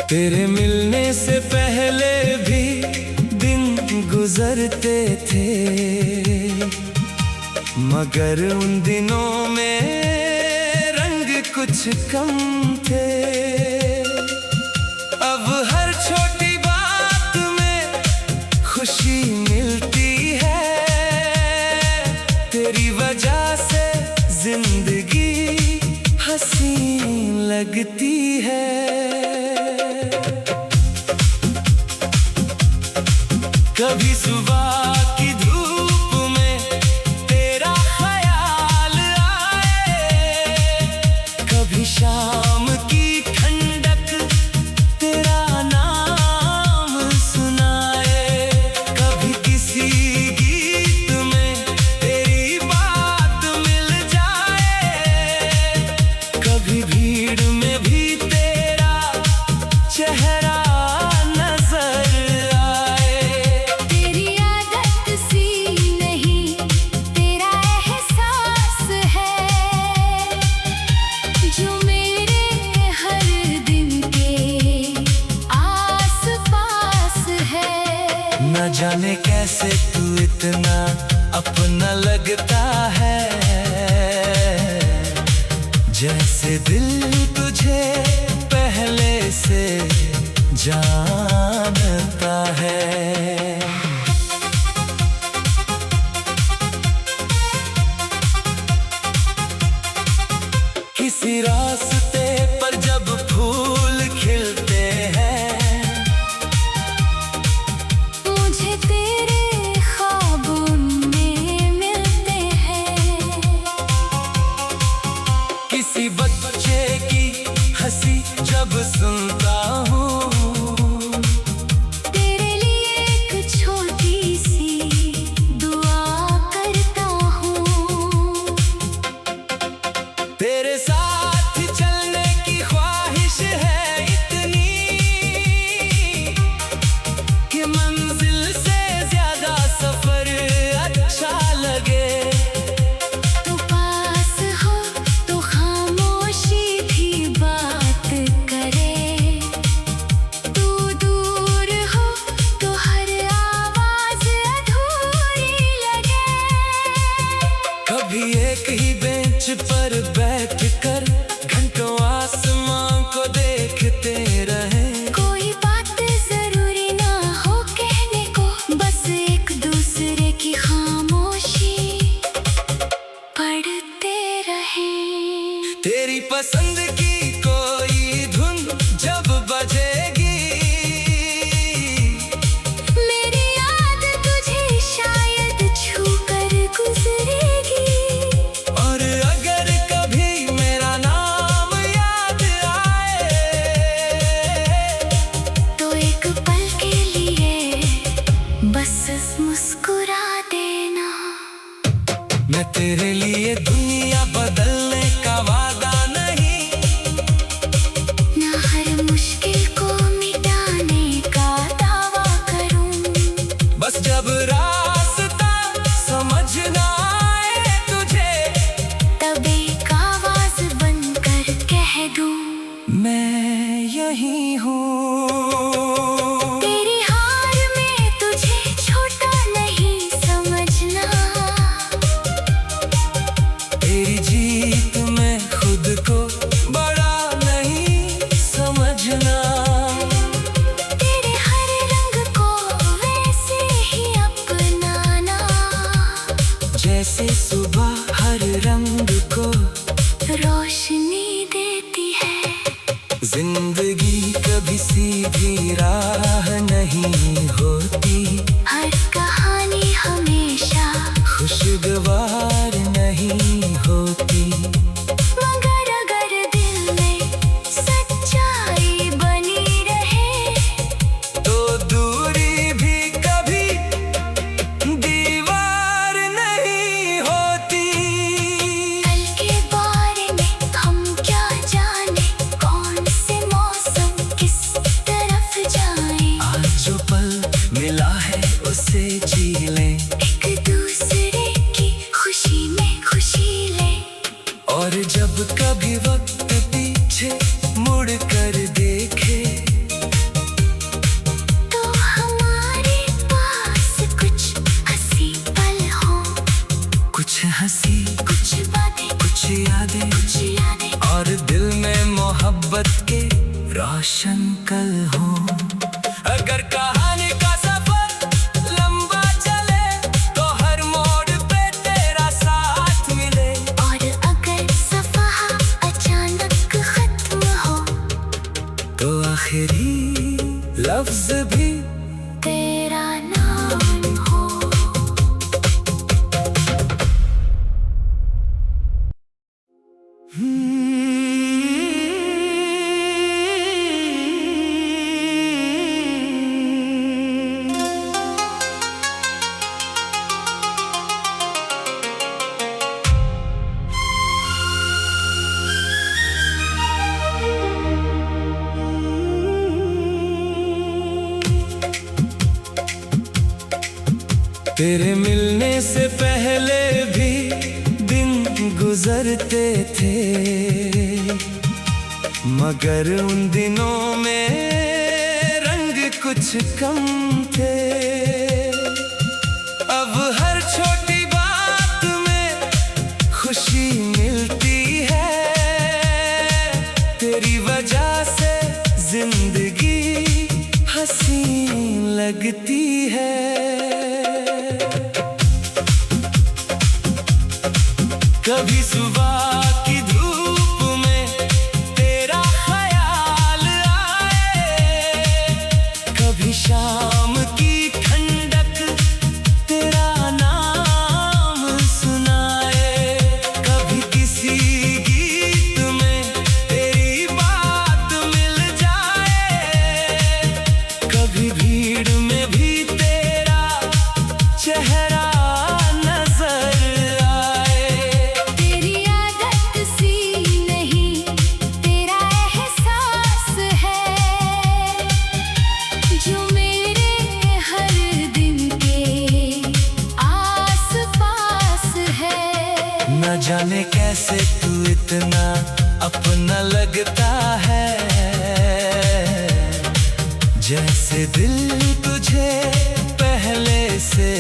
तेरे मिलने से पहले भी दिन गुजरते थे, मगर उन दिनों में रंग कुछ कम थे। अब हर छोटी बात में खुशी मिलती है, तेरी वजह से जिंदगी हसीन लगती है। कभी सुबह की धूप में तेरा ख्याल आए, कभी शाम की ठंडक तेरा नाम सुनाए, कभी किसी गीत में तेरी बात मिल जाए, कभी भीड़ में भी तेरा चेहरा न जाने कैसे तू इतना अपना लगता है, जैसे दिल तुझे पहले से जानता है। किसी रास्ते पर जब फूल खिलते हैं, किसी बच्चे की हंसी जब सुनता हूँ, तेरे लिए एक छोटी सी दुआ करता हूँ। तेरे साथ चलने की ख्वाहिश है इतनी कि मंजिल से ज्यादा सफर अच्छा लगे। कभी एक ही बेंच पर बैठकर घंटों आसमां को देखते रहे, कोई बात जरूरी ना हो कहने को, बस एक दूसरे की खामोशी पढ़ते रहे। तेरी पसंद की कोई धुन जब बजेगी, मेरी याद तुझे शायद छू कर गुजरेगी। और अगर कभी मेरा नाम याद आए, तो एक पल के लिए बस मुस्कुरा देना। मैं तेरे लिए दुनिया बदलने का वादा नहीं, ना हर मुश्किल को मिटाने का दावा करूं। बस जब रास्ता समझ ना आए तुझे, तब एक आवाज बनकर कह दूं, मैं यही हूँ। तेरी हार में तुझे छोटा नहीं समझना, तेरी जीत में खुद को बड़ा नहीं समझना। तेरे हर रंग को वैसे ही अपनाना, जैसे सुबह हर रंग को रोशनी देती है। जिंदगी कभी सीधी राह नहीं होती, हर कहानी हमेशा खुशगवार नहीं होती, मगर अगर दिल में सच्चाई बनी रहे, तो दूरी भी कभी दीवार उसे जी लें, एक दूसरे की खुशी में खुशी ले। और जब कभी वक्त पीछे मुड़ कर देखे तो हमारे पास कुछ हंसी पल हो, कुछ हंसी, कुछ बातें, कुछ यादें, कुछ यादें। और दिल में मोहब्बत के रोशन कल हो। अगर कहानी का सफर लंबा चले तो हर मोड़ पे तेरा साथ मिले, और अगर सफा अचानक खत्म हो तो आखिरी लफ्ज भी तेरा नाम हो। तेरे मिलने से पहले भी दिन गुजरते थे, मगर उन दिनों में रंग कुछ कम थे। अब हर छोटी बात में खुशी मिलती है, तेरी वजह से जिंदगी हसीन लगती है। कभी सुबह की धूप में तेरा ख्याल आए, कभी शाम की ठंडक तेरा नाम सुनाए, कभी किसी गीत में तेरी बात मिल जाए, कभी भीड़ में भी तेरा चेहरा न जाने कैसे तू इतना अपना लगता है, जैसे दिल तुझे पहले से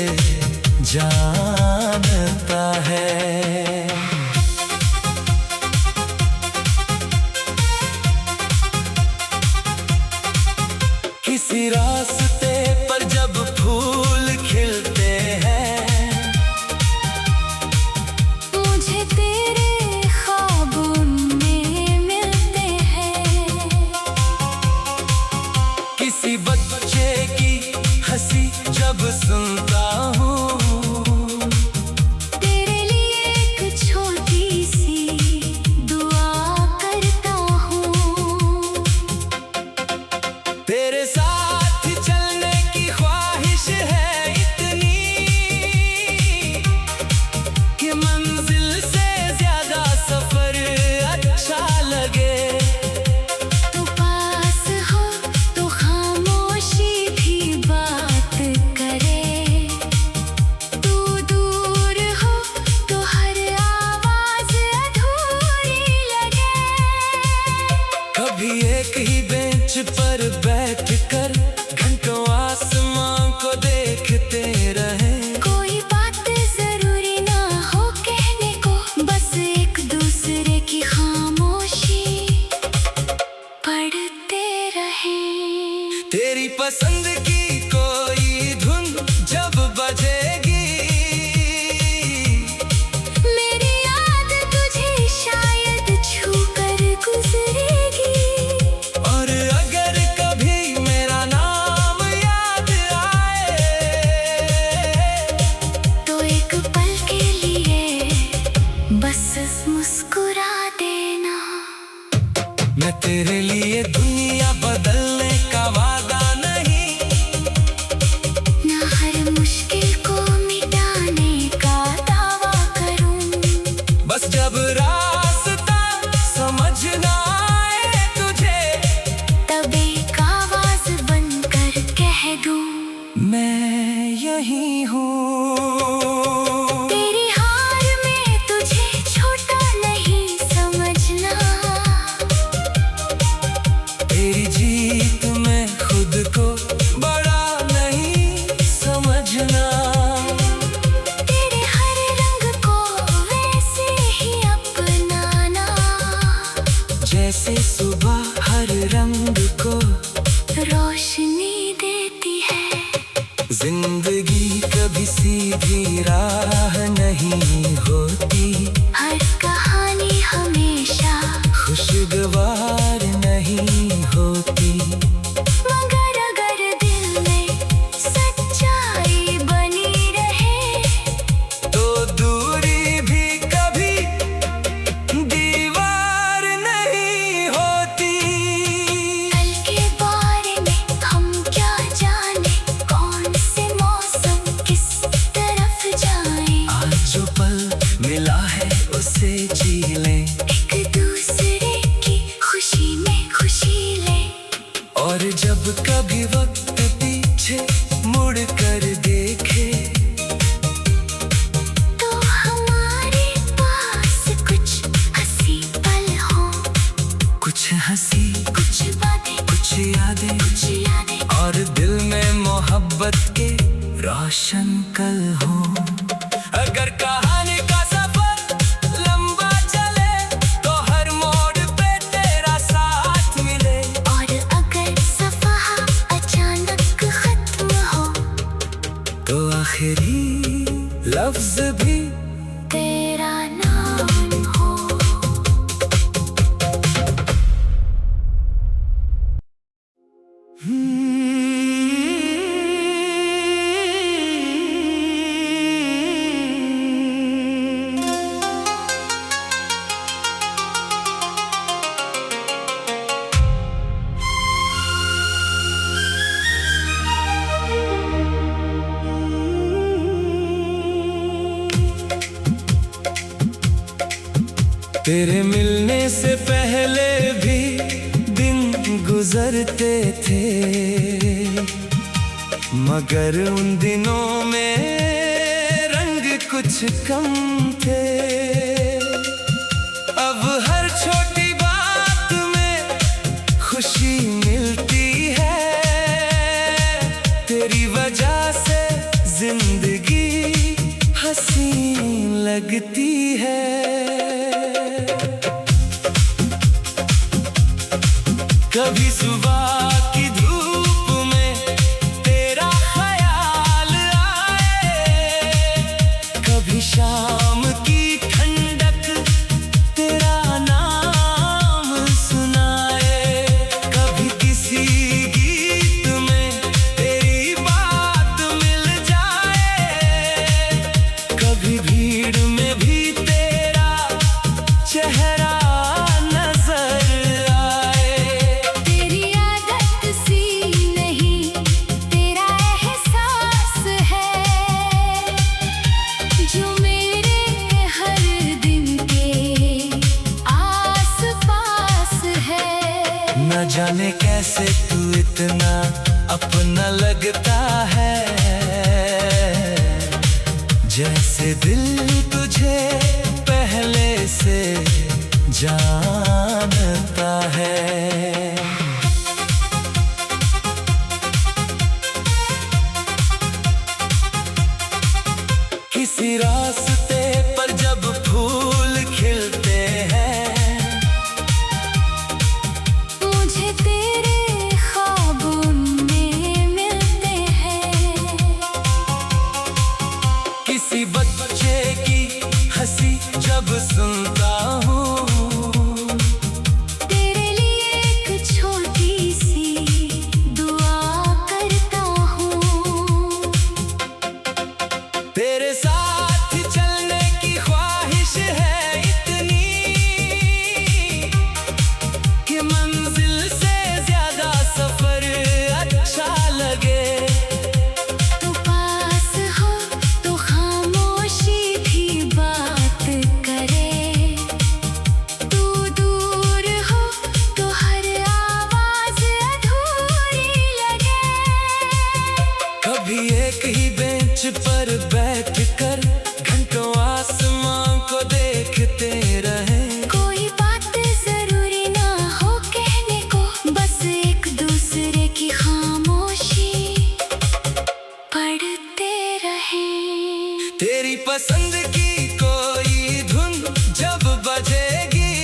जानता है। किसी रास्ते पर जब फूल खिलते हैं, मुझे तेरे ख्वाब में मिलते हैं। किसी बच्चे की हंसी जब सुनता हूँ, तेरे लिए एक छोटी सी दुआ करता हूँ। तेरे साथ चलने की ख्वाहिश है इतनी कि मंजिल से ज्यादा सफर अच्छा लगे। तू पास हो तो खामोशी भी बात करे, नहीं हूँ। तेरी हार में तुझे छोटा नहीं समझना, तेरी जीत में खुद को बड़ा नहीं समझना। तेरे हर रंग को वैसे ही अपनाना, जैसे सुबह हर रंग को रोशनी देती है। जिंदगी कभी सीधी राह नहीं होती, हर कहानी हमेशा खुशगवार नहीं होती। मगर अगर दिल में सच्चाई बनी रहे, तो दूरी भी कभी दीवार नहीं होती। कल के बारे में हम क्या जाने, कौन से मौसम किस तरफ जाए। आज जो पल मिला है उसे जी लें, एक दूसरे की खुशी में खुशी ले। और जब कभी वक्त पीछे मुड़ कर देखे, तो हमारे पास कुछ हंसी पल हो, कुछ हंसी कुछ बातें, कुछ यादें, कुछ यादें। और दिल में मोहब्बत के रोशन कल हो। अगर कहानी का सफर लंबा चले, तो हर मोड़ पे तेरा साथ मिले। और अगर सफा अचानक खत्म हो, तो आखिरी लफ्ज भी तेरा नाम हो। तेरे मिलने से पहले भी दिन गुजरते थे, मगर उन दिनों में रंग कुछ कम थे। अब हर छोटी बात में खुशी मिलती है, तेरी वजह से जिंदगी हसीन लगती है। कभी सुबह की धूप में तेरा ख्याल आए, कभी शाम की ठंडक तेरा नाम सुनाए। कभी किसी गीत में तेरी बात मिल जाए, कभी भीड़ में भी तेरा चेहरा नजर आए। तेरी आदत सी नहीं, तेरा एहसास है, जो मेरे हर दिन के आस पास है। न जाने कैसे तू इतना अपना लगता है, जैसे दिल तुझे पहले से जानता है। किसी रास्ते पर जब फूल खिलते हैं, मुझे तेरे ख्वाब में मिलते हैं। किसी बच्चे की हंसी जब सुनता हूँ, तेरे लिए एक छोटी सी दुआ करता हूँ। तेरे साथ चलने की ख्वाहिश है इतनी, कि मंजिल से ज्यादा सफर अच्छा लगे। तू पास हो तो खामोशी भी बात करे, तू दूर हो तो हर आवाज अधूरी लगे। कभी एक ही बेंच पर बैठकर घंटों आसमां को देखते रहे। कोई बात जरूरी ना हो कहने को, बस एक दूसरे की खामोशी पढ़ते रहे। तेरी पसंद की कोई धुन जब बजेगी,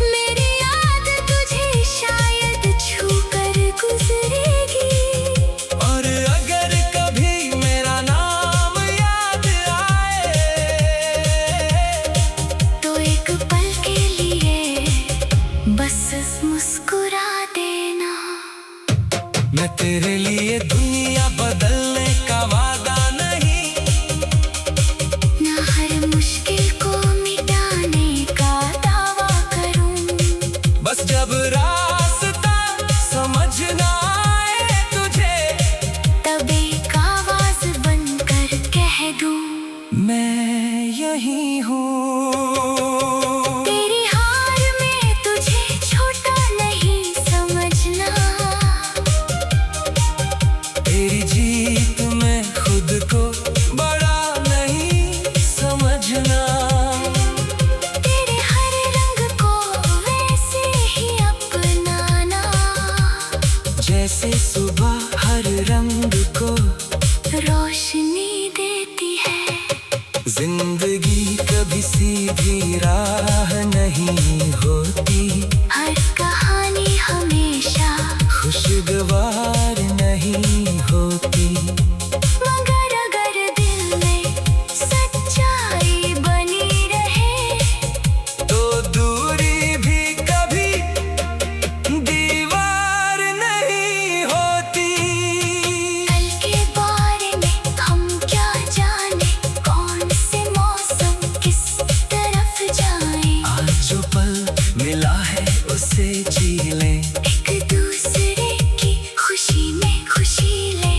मेरी याद तुझे शायद छू कर गुजरेगी। और अगर कभी मेरा नाम याद आए, तो एक पल के लिए बस मुस्कुरा देना। मैं तेरे लिए दुनिया बदलने का वादा नहीं, ना हर मुश्किल को मिटाने का दावा करूं। बस जब रास्ता समझ ना आए तुझे, तब एक आवाज बनकर कह दूं, मैं यही हूँ। तेरी हार में तुझे छोटा नहीं समझना। तेरी जीत में खुद को बड़ा नहीं समझना। तेरे हर रंग को वैसे ही अपनाना, जैसे सुबह हर रंग को रोशनी देती है। जिंदगी कभी सीधी राह नहीं होती, हर कहानी हमेशा खुशगवार नहीं होती। मगर अगर दिल में सच्चाई बनी रहे, तो दूरी भी कभी दीवार नहीं होती। कल के बारे में हम क्या जाने, कौन से मौसम किस तरफ जाए। आज जो पल मिला है उसे जी लें, एक दूसरे की खुशी में खुशी ले।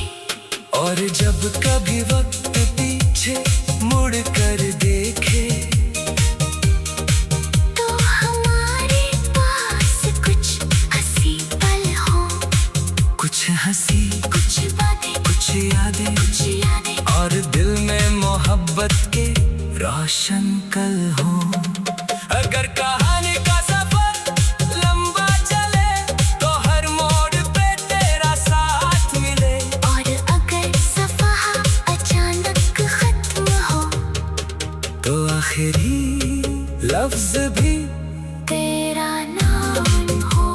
और जब कभी वक्त पीछे मुड़ कर देखे, तो हमारे पास कुछ हंसी पल हो, कुछ हंसी कुछ बातें कुछ यादें, और दिल में मोहब्बत के रोशन कल हो। अगर कहानी का सफर लंबा चले, तो हर मोड़ पे तेरा साथ मिले। और अगर सफा अचानक खत्म हो, तो आखिरी लफ्ज भी तेरा नाम हो।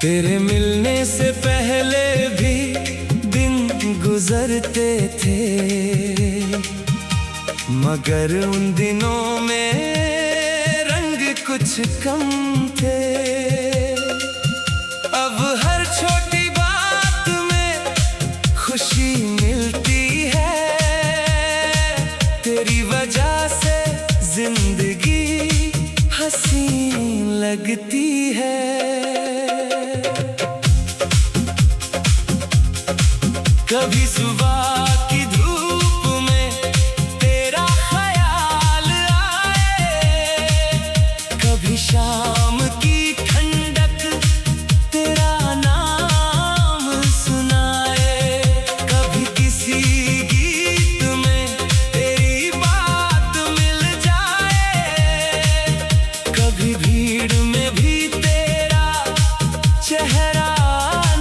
तेरे मिलने से पहले भी दिन गुजरते थे, मगर उन दिनों में रंग कुछ कम थे। अब हर छोटी बात में खुशी मिलती है, तेरी वजह से जिंदगी हसीन लगती है। कभी सुबह की धूप में तेरा ख्याल आए, कभी शाम की ठंडक तेरा नाम सुनाए, कभी किसी गीत में तेरी बात मिल जाए, कभी भीड़ में भी तेरा चेहरा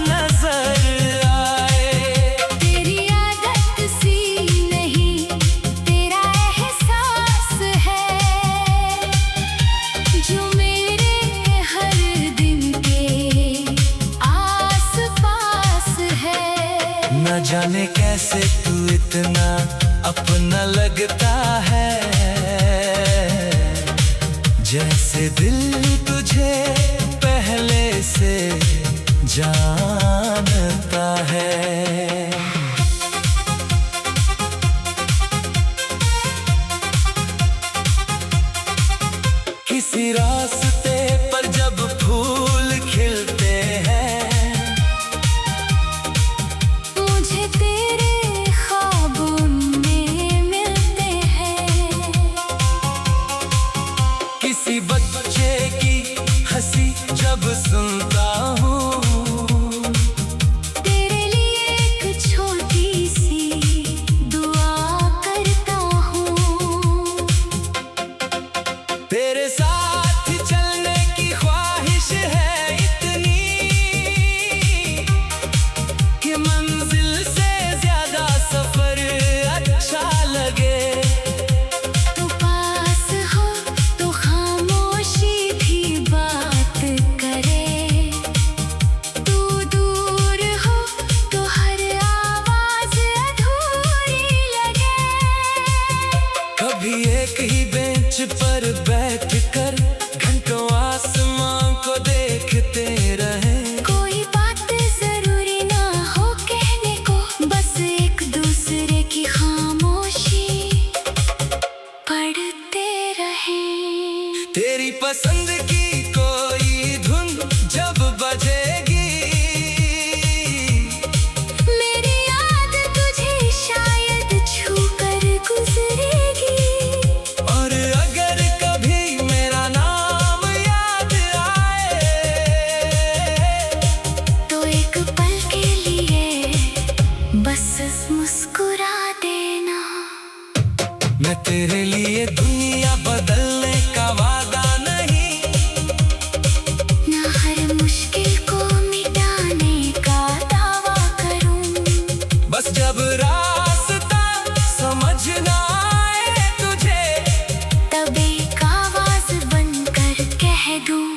नजर आए। तेरी आदत एक ही बेंच पर बैठकर घंटों आसमां को देखते रहे। कोई बात जरूरी ना हो कहने को, बस एक दूसरे की खामोशी पढ़ते रहे। तेरी पसंद की कोई धुन जब बजेगी, मेरी याद तुझे शायद छू कर गुजरेगी। और अगर कभी मेरा नाम याद आए, तो एक पल के लिए बस मुस्कुरा देना। मैं तेरे लिए दुनिया बदलने का वादा नहीं, ना हर मुश्किल को मिटाने का दावा करूं। बस जब रास्ता समझ ना आए तुझे, तब एक आवाज बनकर कह दूं,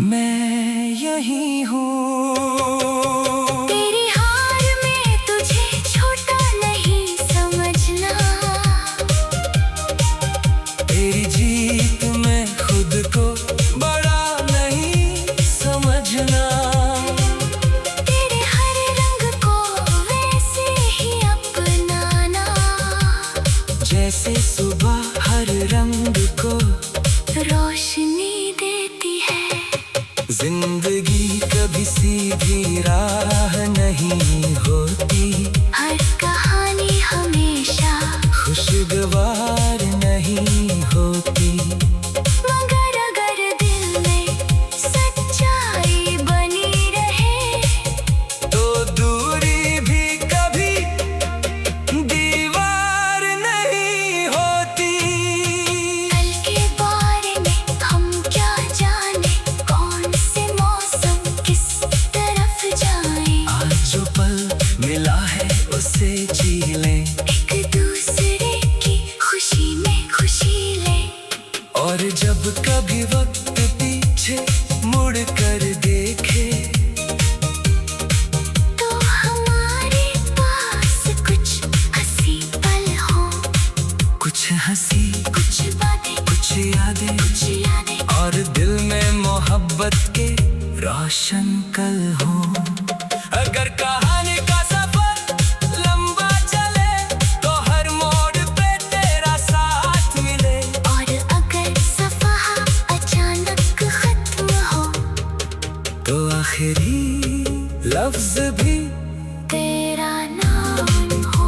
मैं यही हूँ। तेरी हार में तुझे छोटा नहीं समझना, तेरी जीत में खुद को बड़ा नहीं समझना। तेरे हर रंग को वैसे ही अपनाना, जैसे सुबह हर रंग को रोशनी देती है। जिंदगी कभी सीधी राह नहीं होती, हर कहानी हमेशा खुशगवार नहीं होती। मगर अगर दिल में सच्चाई बनी रहे, तो दूरी भी कभी दीवार नहीं होती। कल के बारे में हम क्या जाने, कौन से मौसम किस तरफ जाए। आज जो पल मिला है उसे जी लें, एक दूसरे की खुशी में खुशी ले। और जब कभी वक्त पीछे मुड़ कर देखे, तो हमारे पास कुछ हंसी पल हो, कुछ हंसी कुछ बातें कुछ यादें, कुछ यादें। और दिल में मोहब्बत के रोशन कल हो। अगर कहानी का सफर लंबा चले, तो हर मोड़ पे तेरा साथ मिले। और अगर सफा अचानक खत्म हो, तो आखिरी लफ्ज भी तेरा नाम हो।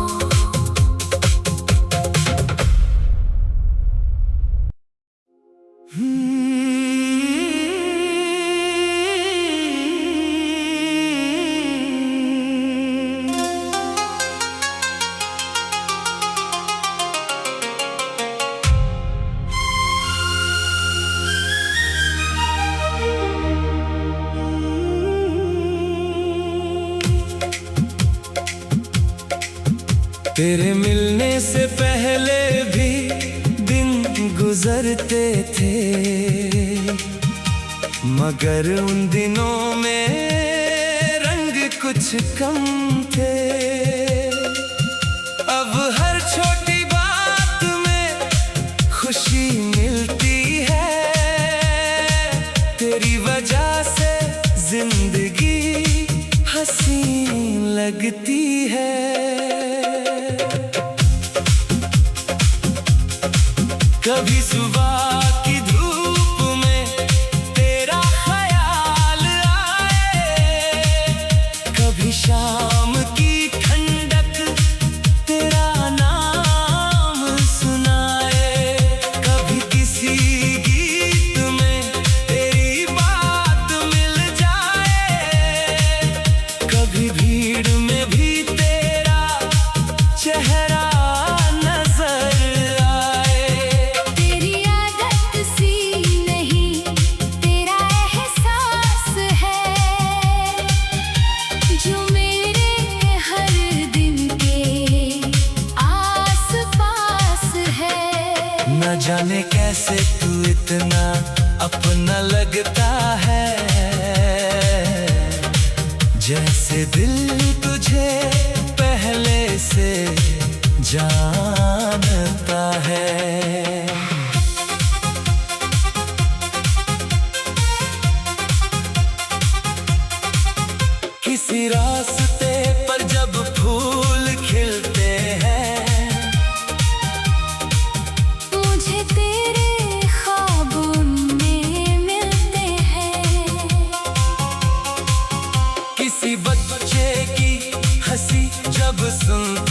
तेरे मिलने से पहले भी दिन गुजरते थे, मगर उन दिनों में रंग कुछ कम थे। अब हर छोटी बात में खुशी मिलती है, तेरी वजह से जिंदगी हसीन लगती है। कभी सुबह की धूप में तेरा ख्याल आए, कभी शाम की ठंडक तेरा नाम सुनाए, कभी किसी गीत में तेरी बात मिल जाए, कभी भीड़ में भी तेरा चेहरा न जाने कैसे तू इतना अपना लगता है, जैसे दिल तुझे पहले से जानता है। किसी रास्ते पर जब फूल खिलते हैं, मुझे तेरे ख्वाब में मिलते हैं। किसी बच्चे की हंसी जब सुनते